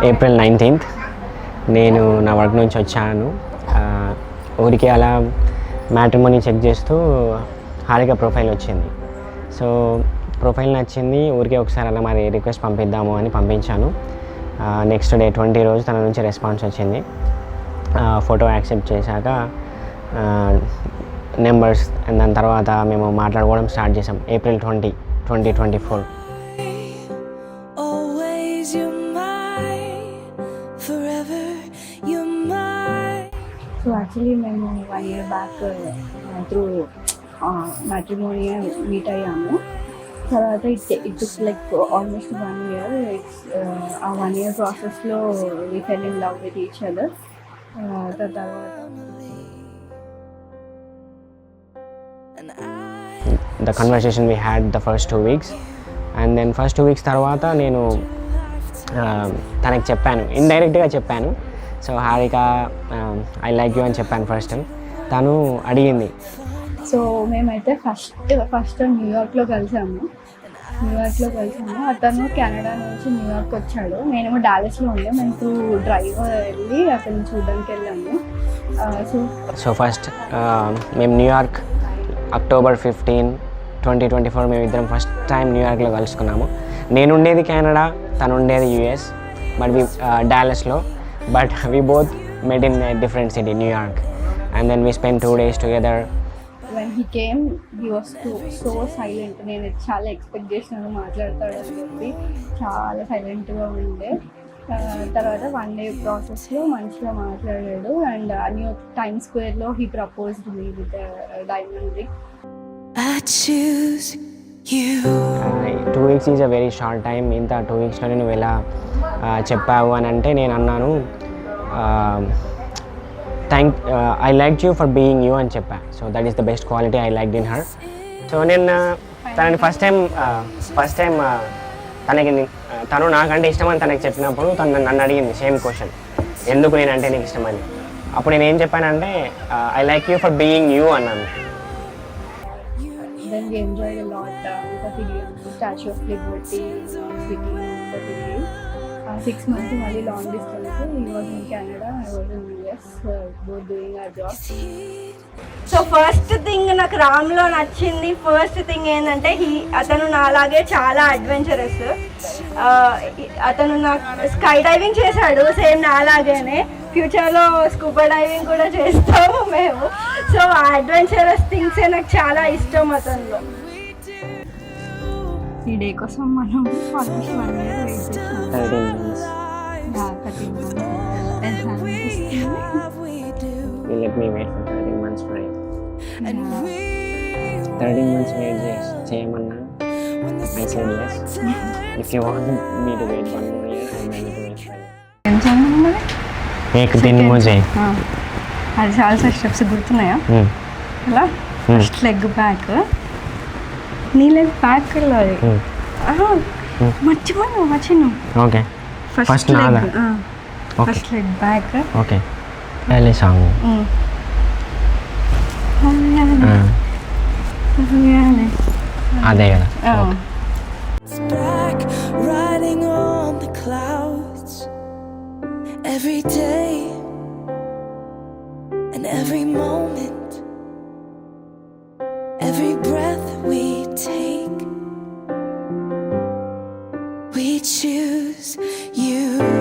April 19th నేను నా work నుంచి వచ్చాను. ఊరికి అలా మ్యాట్రిమోనీ చెక్ చేస్తూ హారిక ప్రొఫైల్ వచ్చింది. సో ప్రొఫైల్ నచ్చింది, ఊరికే ఒకసారి అలా మరి రిక్వెస్ట్ పంపిద్దాము అని పంపించాను. నెక్స్ట్ డే 20 రోజు తన నుంచి రెస్పాన్స్ వచ్చింది. ఫోటో యాక్సెప్ట్ చేశాక నెంబర్స్ దాని తర్వాత మేము మాట్లాడుకోవడం స్టార్ట్ చేసాం. ఏప్రిల్ 20, 2024. సో యాక్చువల్లీ మేము 1 year back through matrimony meet అయ్యాము. తర్వాత it took like almost 1 year. ఆ 1 year ప్రాసెస్లో we fell in love with each other. తర్వాత the conversation we had the first 2 weeks, and then first 2 weeks తర్వాత నేను తనకి చెప్పాను, ఇండైరెక్ట్గా చెప్పాను. So Harika I like you అని చెప్పాను ఫస్ట్ టైం. తను అడిగింది. సో మేమైతే ఫస్ట్ న్యూయార్క్లో కలిసాము. అతను కెనడా నుంచి న్యూయార్క్ వచ్చాడు, నేనేమో డాలస్లో ఉండే. మేము డ్రైవ్ వెళ్ళి అతను చూడడానికి వెళ్ళాము. సో ఫస్ట్ మేము న్యూయార్క్ అక్టోబర్ 15, 2024 మేము ఇద్దరం ఫస్ట్ టైం న్యూయార్క్లో కలుసుకున్నాము. నేను ఉండేది కెనడా, తను ఉండేది యూఎస్, బట్ డాలస్లో. But we both met in different city, New York. And then we spend 2 days together. When he came he was so silent. నేను చాలా ఎక్స్పెక్ట్ చేసినాను మాట్లాడతాడని చెప్పి, చాలా సైలెంట్గా ఉండే. తర్వాత 1 day ప్రాసెస్లో మంచిగా మాట్లాడాడు. అండ్ న్యూయార్క్ టైమ్ స్క్వేర్లో he proposed me with diamond ring. 2 weeks is a very short time. ఇంత 2 weeksలోనే నువ్వు ఎలా చెప్పావు అని అంటే నేను అన్నాను, I like you for being you అని చెప్పా. So that is the best quality I like in her. So నేను తనని ఫస్ట్ టైం తను నాకంటే ఇష్టమని తనకి చెప్పినప్పుడు తను నన్ను అడిగింది సేమ్ క్వశ్చన్, ఎందుకు నేనంటే నీకు ఇష్టమని. అప్పుడు నేను ఏం చెప్పానంటే I like you for being you అన్నాను. Then we enjoyed a lot with the Statue of Liberty, City, 6 months మళ్ళీ long distance. He was in Canada, I was in US, both doing our jobs. So first thing నాకు రామ్లో నచ్చింది, first thing ఏంటంటే అతను నాలాగే చాలా adventurous. అతను నాకు sky diving చేశాడు సేమ్ నాలాగేనే. ఫ్యూచర్లో స్కూబా డైవింగ్ కూడా చేస్తాము మేము. సో ఆ అడ్వెంచరస్ థింగ్సే నాకు చాలా ఇష్టం అతనిలో. ఈ డే కోసం మనం ఆల్మోస్ట్ 1 year వెయిట్ చేసాం. 13 months. You let me wait for 13 months for it. 13 months wait చేయమన్నా I said yes. If you want me to wait 1 more year, I'm ready to wait for it. एक दिन मुझे అది చాలా steps గుర్తున్నాయా? అలా first leg back, నీ leg back వెళ్ళాలి. మర్చిపోయాను. Okay first leg first leg back. Okay पहले सॉन्ग అదే కదా. riding on the clouds every day and every moment, every breath we take, we choose you.